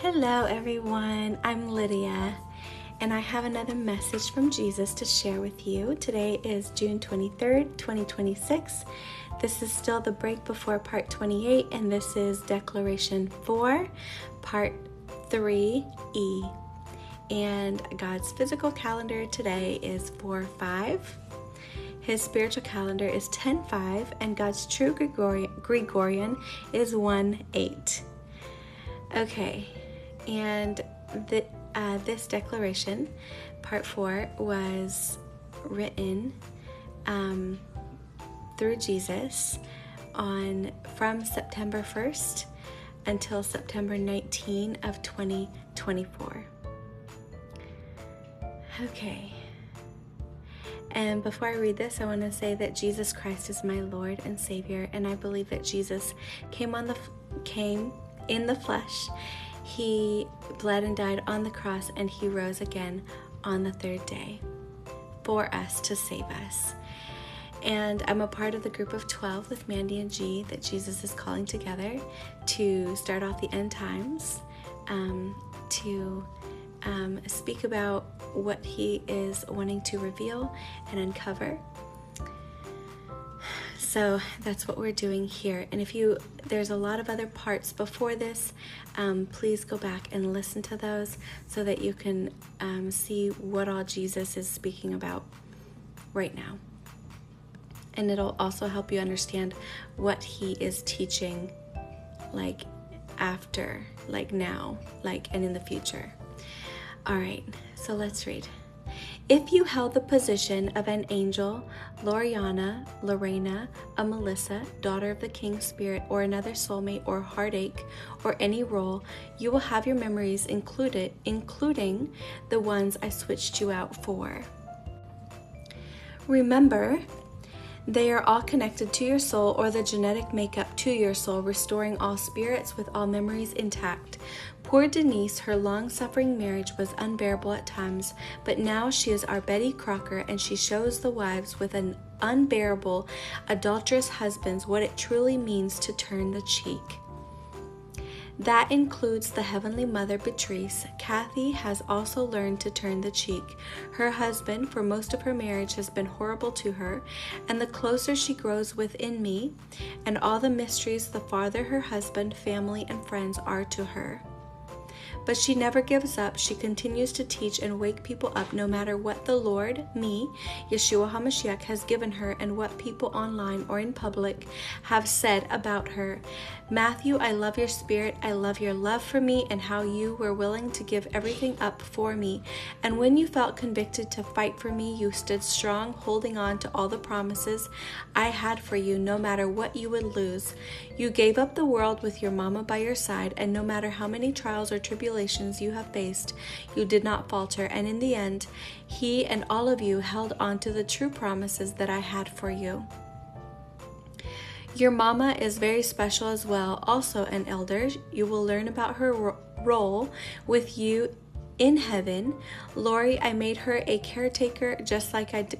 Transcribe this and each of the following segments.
Hello everyone, I'm Lydia, and I have another message from Jesus to share with you. Today is June 23rd, 2026. This is still the break before part 28, and this is Declaration 4, part 3E. And God's physical calendar today is 4/5. His spiritual calendar is 10/5, and God's true Gregorian is 1/8. Okay, and this declaration, part 4, was written through Jesus from September 1st until September 19 of 2024. Okay. And before I read this, I want to say that Jesus Christ is my Lord and Savior, and I believe that Jesus came in the flesh. He bled and died on the cross, and he rose again on the third day for us to save us. And I'm a part of the group of 12 with Mandi and G that Jesus is calling together to start off the end times, to speak about what he is wanting to reveal and uncover. So that's what we're doing here. And there's a lot of other parts before this, please go back and listen to those so that you can see what all Jesus is speaking about right now. And it'll also help you understand what he is teaching, like after, like now, like and in the future. All right, so let's read. If you held the position of an angel, Lorena, a Melissa, daughter of the King's Spirit, or another soulmate or heartache, or any role, you will have your memories included, including the ones I switched you out for. Remember, they are all connected to your soul, or the genetic makeup to your soul, restoring all spirits with all memories intact. Poor Denise, her long-suffering marriage was unbearable at times, but now she is our Betty Crocker, and she shows the wives with an unbearable, adulterous husbands what it truly means to turn the cheek. That includes the Heavenly Mother, Beatrice. Kathy has also learned to turn the cheek. Her husband, for most of her marriage, has been horrible to her, and the closer she grows within me and all the mysteries, the farther her husband, family, and friends are to her. But she never gives up. She continues to teach and wake people up no matter what the Lord, me, Yeshua HaMashiach, has given her and what people online or in public have said about her. Matthew, I love your spirit. I love your love for me and how you were willing to give everything up for me. And when you felt convicted to fight for me, you stood strong, holding on to all the promises I had for you, no matter what you would lose. You gave up the world with your mama by your side, and no matter how many trials or tribulations you have faced, you did not falter, and in the end, he and all of you held on to the true promises that I had for you. Your mama is very special as well, also an elder. You will learn about her role with you in heaven. Lori, I made her a caretaker just like I did.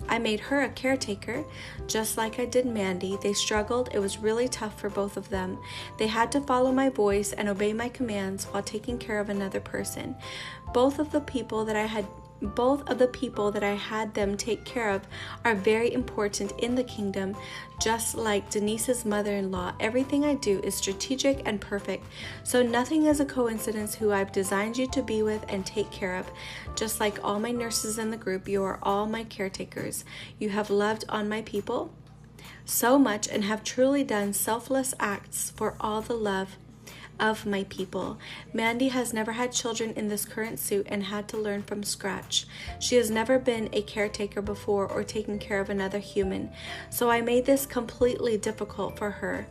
I made her a caretaker, just like I did Mandi. They struggled. It was really tough for both of them. They had to follow my voice and obey my commands while taking care of another person. Both of the people that I had them take care of are very important in the kingdom, just like Denise's mother-in-law. Everything I do is strategic and perfect, so nothing is a coincidence who I've designed you to be with and take care of. Just like all my nurses in the group, you are all my caretakers. You have loved on my people so much and have truly done selfless acts for all the love of my people. Mandi has never had children in this current suit and had to learn from scratch. She has never been a caretaker before or taken care of another human, so I made this completely difficult for her.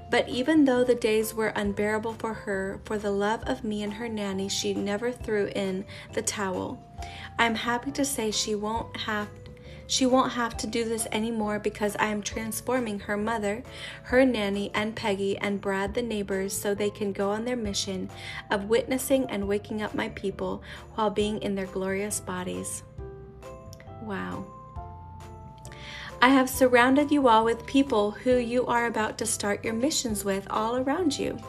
But even though the days were unbearable for her, for the love of me and her nanny, she never threw in the towel. I'm happy to say she won't have to do this anymore because I am transforming her mother, her nanny, and Peggy and Brad, the neighbors, so they can go on their mission of witnessing and waking up my people while being in their glorious bodies. Wow. I have surrounded you all with people who you are about to start your missions with all around you.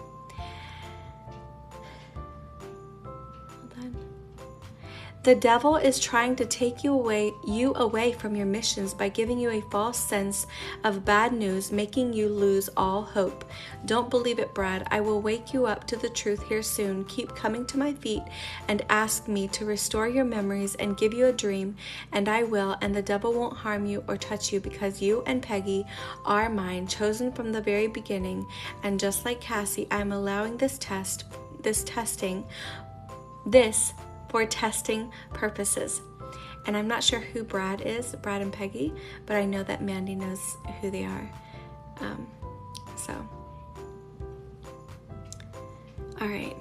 The devil is trying to take you away from your missions by giving you a false sense of bad news, making you lose all hope. Don't believe it, Brad. I will wake you up to the truth here soon. Keep coming to my feet and ask me to restore your memories and give you a dream, and I will, and the devil won't harm you or touch you because you and Peggy are mine, chosen from the very beginning. And just like Cassie, I'm allowing this for testing purposes. And I'm not sure who Brad is, Brad and Peggy, but I know that Mandi knows who they are. All right.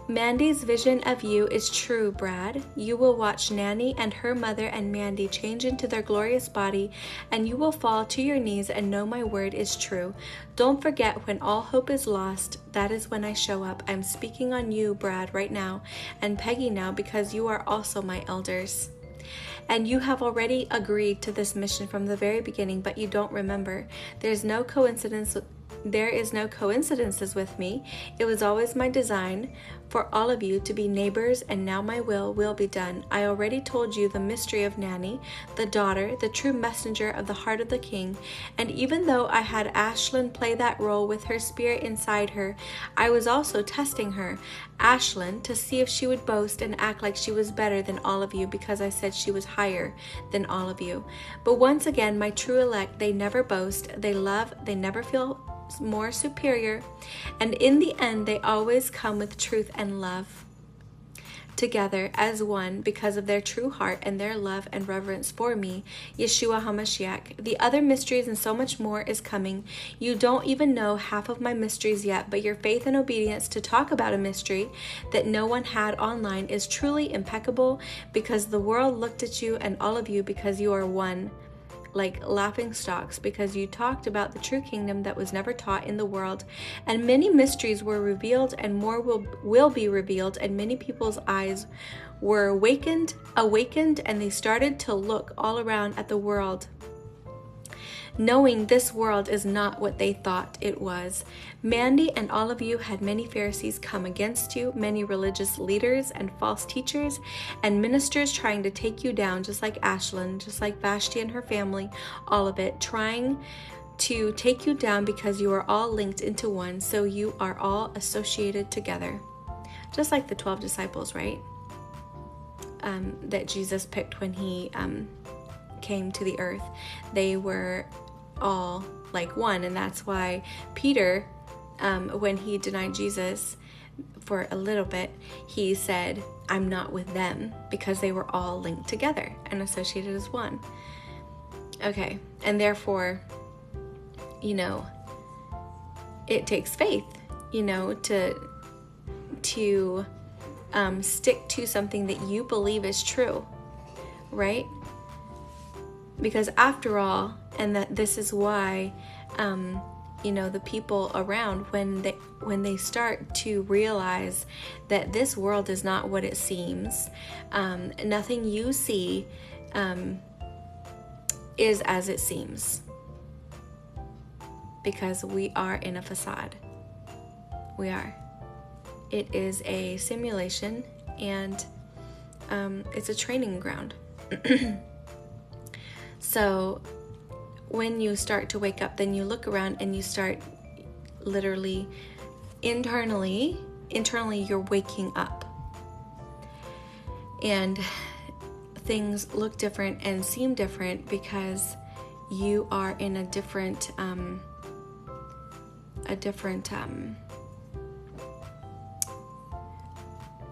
Mandi's vision of you is true, Brad. You will watch Nanny and her mother and Mandi change into their glorious body, and you will fall to your knees and know my word is true. Don't forget, when all hope is lost, that is when I show up. I'm speaking on you, Brad, right now, and Peggy now, because you are also my elders. And you have already agreed to this mission from the very beginning, but you don't remember. There is no coincidences with me. It was always my design for all of you to be neighbors, and now my will be done. I already told you the mystery of Nanny, the daughter, the true messenger of the heart of the king. And even though I had Ashlyn play that role with her spirit inside her, I was also testing her, Ashlyn, to see if she would boast and act like she was better than all of you because I said she was higher than all of you. But once again, my true elect, they never boast, they love, they never feel more superior, and in the end they always come with truth and love together as one because of their true heart and their love and reverence for me, Yeshua HaMashiach. The other mysteries and so much more is coming. You don't even know half of my mysteries yet, but your faith and obedience to talk about a mystery that no one had online is truly impeccable, because the world looked at you and all of you because you are one, like laughing stocks, because you talked about the true kingdom that was never taught in the world. And many mysteries were revealed, and more will be revealed, and many people's eyes were awakened, and they started to look all around at the world, knowing this world is not what they thought it was. Mandi and all of you had many Pharisees come against you, many religious leaders and false teachers and ministers trying to take you down, just like Ashlyn, just like Vashti and her family, all of it, trying to take you down because you are all linked into one, so you are all associated together. Just like the 12 disciples, right? That Jesus picked when he came to the earth. They were all like one, and that's why Peter, when he denied Jesus for a little bit, he said, I'm not with them, because they were all linked together and associated as one. Okay, and therefore, it takes faith, to stick to something that you believe is true, right? Because after all, and that this is why, the people around, when they start to realize that this world is not what it seems, nothing you see is as it seems, because we are in a facade. We are. It is a simulation, and it's a training ground. So when you start to wake up, then you look around and you start literally internally you're waking up, and things look different and seem different because you are in a different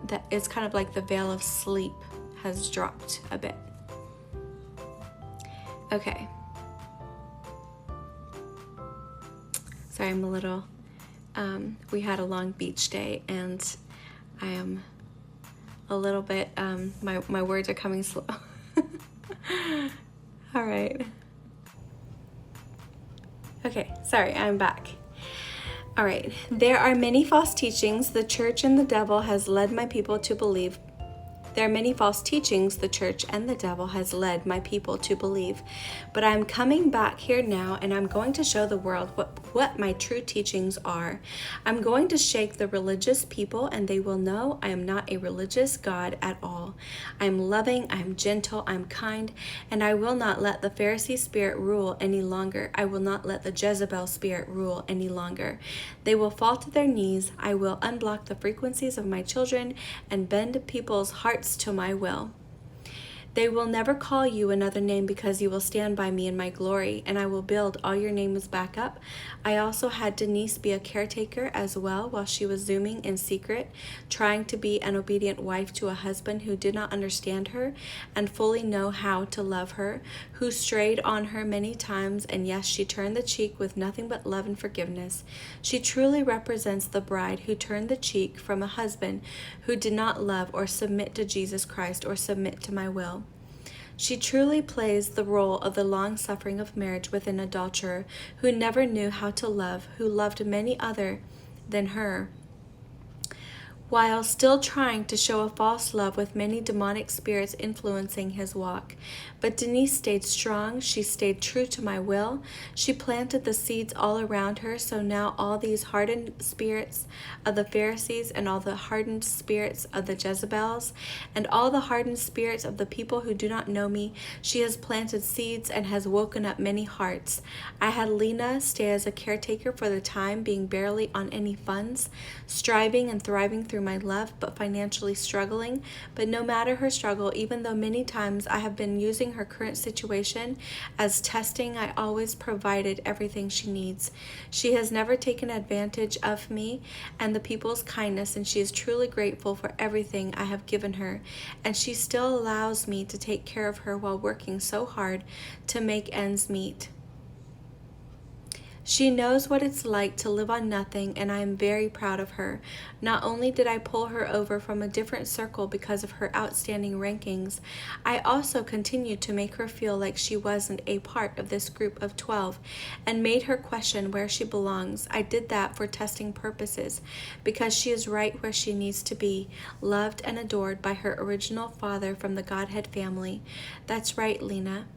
that it's kind of like the veil of sleep has dropped a bit. Okay. Sorry, I'm a little, we had a long beach day, and I am a little bit, my words are coming slow. All right. Okay, sorry, I'm back. All right. There are many false teachings the church and the devil has led my people to believe. There are many false teachings the church and the devil has led my people to believe. But I'm coming back here now, and I'm going to show the world what my true teachings are. I'm going to shake the religious people, and they will know I am not a religious God at all. I'm loving, I'm gentle, I'm kind, and I will not let the Pharisee spirit rule any longer. I will not let the Jezebel spirit rule any longer. They will fall to their knees. I will unblock the frequencies of my children and bend people's hearts to my will. They will never call you another name because you will stand by me in my glory, and I will build all your names back up. I also had Denise be a caretaker as well while she was Zooming in secret, trying to be an obedient wife to a husband who did not understand her and fully know how to love her, who strayed on her many times, and yes, she turned the cheek with nothing but love and forgiveness. She truly represents the bride who turned the cheek from a husband who did not love or submit to Jesus Christ or submit to my will. She truly plays the role of the long-suffering of marriage with an adulterer who never knew how to love, who loved many other than her, while still trying to show a false love with many demonic spirits influencing his walk. But Denise stayed strong. She stayed true to my will. She planted the seeds all around her, so now all these hardened spirits of the Pharisees and all the hardened spirits of the Jezebels and all the hardened spirits of the people who do not know me, she has planted seeds and has woken up many hearts. I had Lena stay as a caretaker for the time, being barely on any funds, striving and thriving through my love, but financially struggling. But no matter her struggle, even though many times I have been using her current situation as testing, I always provided everything she needs. She has never taken advantage of me and the people's kindness, and she is truly grateful for everything I have given her, and she still allows me to take care of her while working so hard to make ends meet. She knows what it's like to live on nothing, and I am very proud of her. Not only did I pull her over from a different circle because of her outstanding rankings, I also continued to make her feel like she wasn't a part of this group of 12 and made her question where she belongs. I did that for testing purposes because she is right where she needs to be, loved and adored by her original father from the Godhead family. That's right, Lena.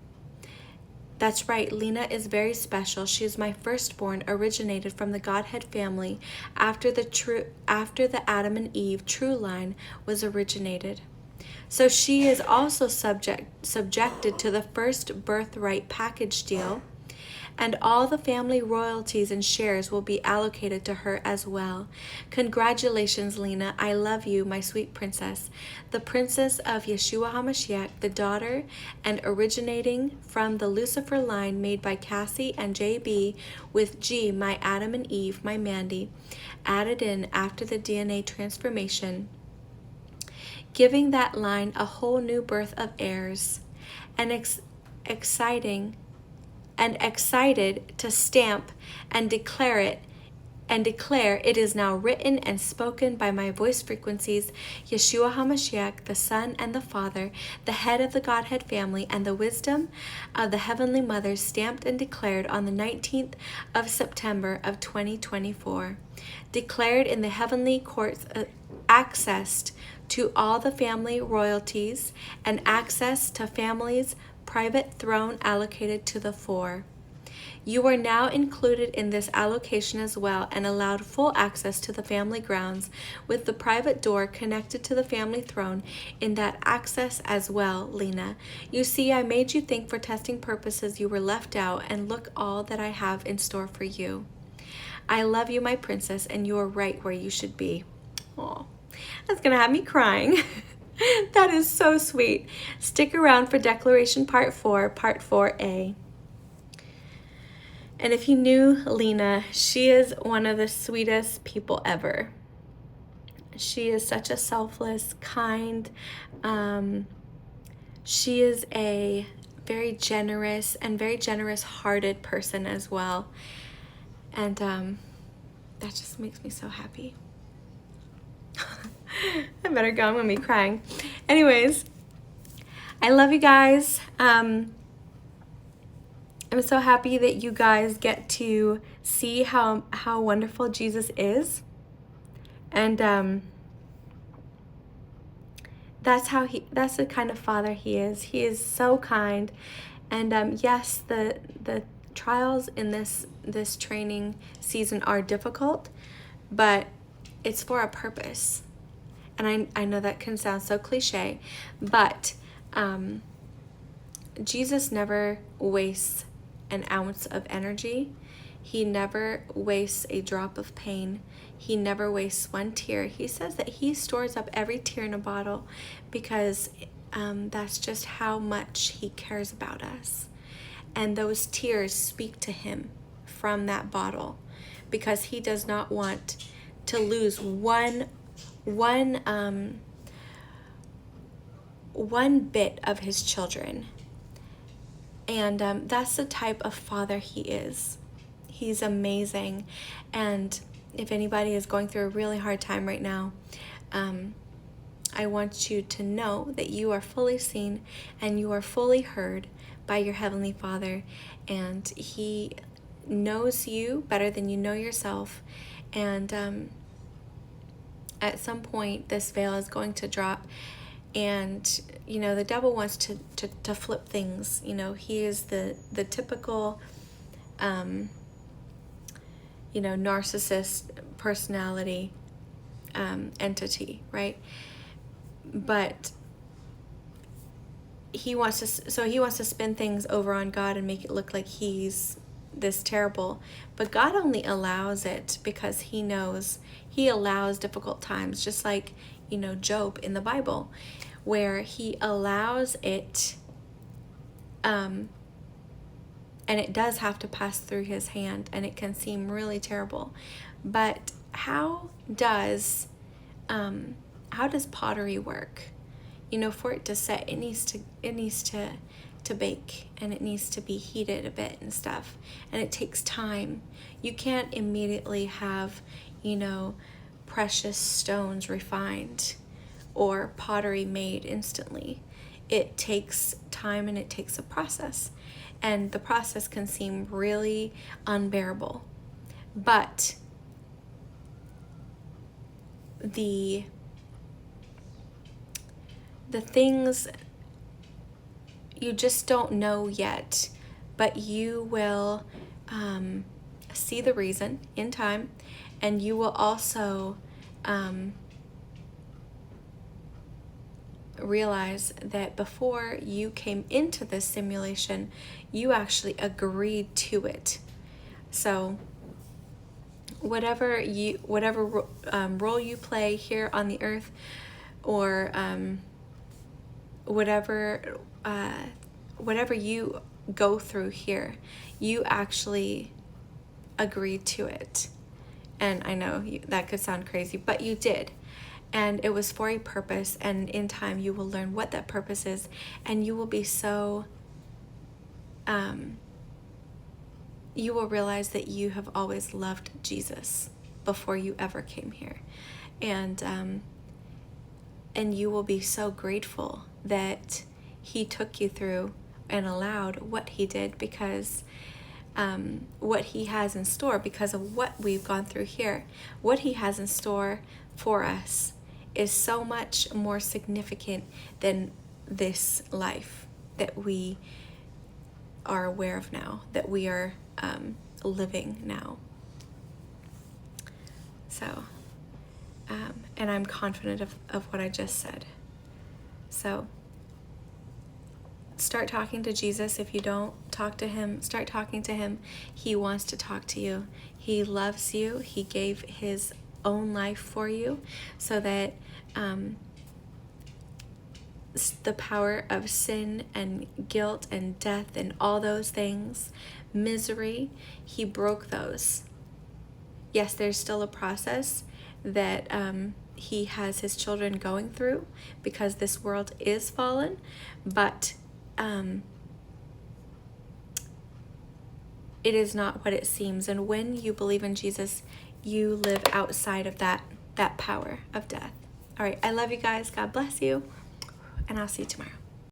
That's right, Lena is very special. She is my firstborn, originated from the Godhead family after the Adam and Eve true line was originated. So she is also subjected to the first birthright package deal, and all the family royalties and shares will be allocated to her as well. Congratulations, Lena. I love you, my sweet princess, the princess of Yeshua HaMashiach, the daughter and originating from the Lucifer line made by Cassie and JB, with G, my Adam and Eve, my Mandi, added in after the DNA transformation, giving that line a whole new birth of heirs, and excited to stamp and declare it is now written and spoken by my voice frequencies, Yeshua HaMashiach, the Son and the Father, the head of the Godhead family, and the wisdom of the Heavenly Mother, stamped and declared on the 19th of September of 2024. Declared in the heavenly courts, accessed to all the family royalties and access to families' private throne allocated to the four. You are now included in this allocation as well and allowed full access to the family grounds with the private door connected to the family throne in that access as well, Lena. You see, I made you think for testing purposes you were left out, and look all that I have in store for you. I love you, my princess, and you are right where you should be. Oh, that's going to have me crying. That is so sweet. Stick around for Declaration Part 4, Part 4a. And if you knew Lena, she is one of the sweetest people ever. She is such a selfless, kind, she is a very generous hearted person as well. And that just makes me so happy. I better go, I'm gonna be crying. Anyways, I love you guys. I'm so happy that you guys get to see how wonderful Jesus is. And that's the kind of father he is. He is so kind. And yes, the trials in this training season are difficult, but it's for a purpose. And I know that can sound so cliche, but Jesus never wastes an ounce of energy. He never wastes a drop of pain. He never wastes one tear. He says that he stores up every tear in a bottle because that's just how much he cares about us. And those tears speak to him from that bottle because he does not want to lose one bit of his children. And that's the type of father he is. He's amazing. And if anybody is going through a really hard time right now, I want you to know that you are fully seen and you are fully heard by your Heavenly Father. And he knows you better than you know yourself. And at some point, this veil is going to drop. And, you know, the devil wants to flip things. You know, he is the typical, narcissist personality entity, right? But he wants to spin things over on God and make it look like he's this terrible. But God only allows it because he knows he allows difficult times, just like, Job in the Bible, where he allows it, and it does have to pass through his hand, and it can seem really terrible. But how does pottery work? For it to set, it needs to bake, and it needs to be heated a bit and stuff, and it takes time. You can't immediately have, precious stones refined or pottery made instantly. It takes time and it takes a process, and the process can seem really unbearable. But the things you just don't know yet, but you will see the reason in time, and you will also realize that before you came into this simulation, you actually agreed to it. So whatever role you play here on the earth, or whatever you go through here, you actually agreed to it. And I know that could sound crazy, but you did. And it was for a purpose, and in time you will learn what that purpose is, and you will be so, you will realize that you have always loved Jesus before you ever came here. And you will be so grateful that he took you through and allowed what he did, because what he has in store, because of what we've gone through here, what he has in store for us is so much more significant than this life that we are aware of now, that we are living now. So, and I'm confident of what I just said. So, start talking to Jesus. If you don't talk to him, start talking to him. He wants to talk to you. He loves you. He gave his own life for you so that the power of sin and guilt and death and all those things, misery, he broke those. Yes, there's still a process that he has his children going through because this world is fallen, but it is not what it seems. And when you believe in Jesus, you live outside of that power of death. All right, I love you guys. God bless you, and I'll see you tomorrow.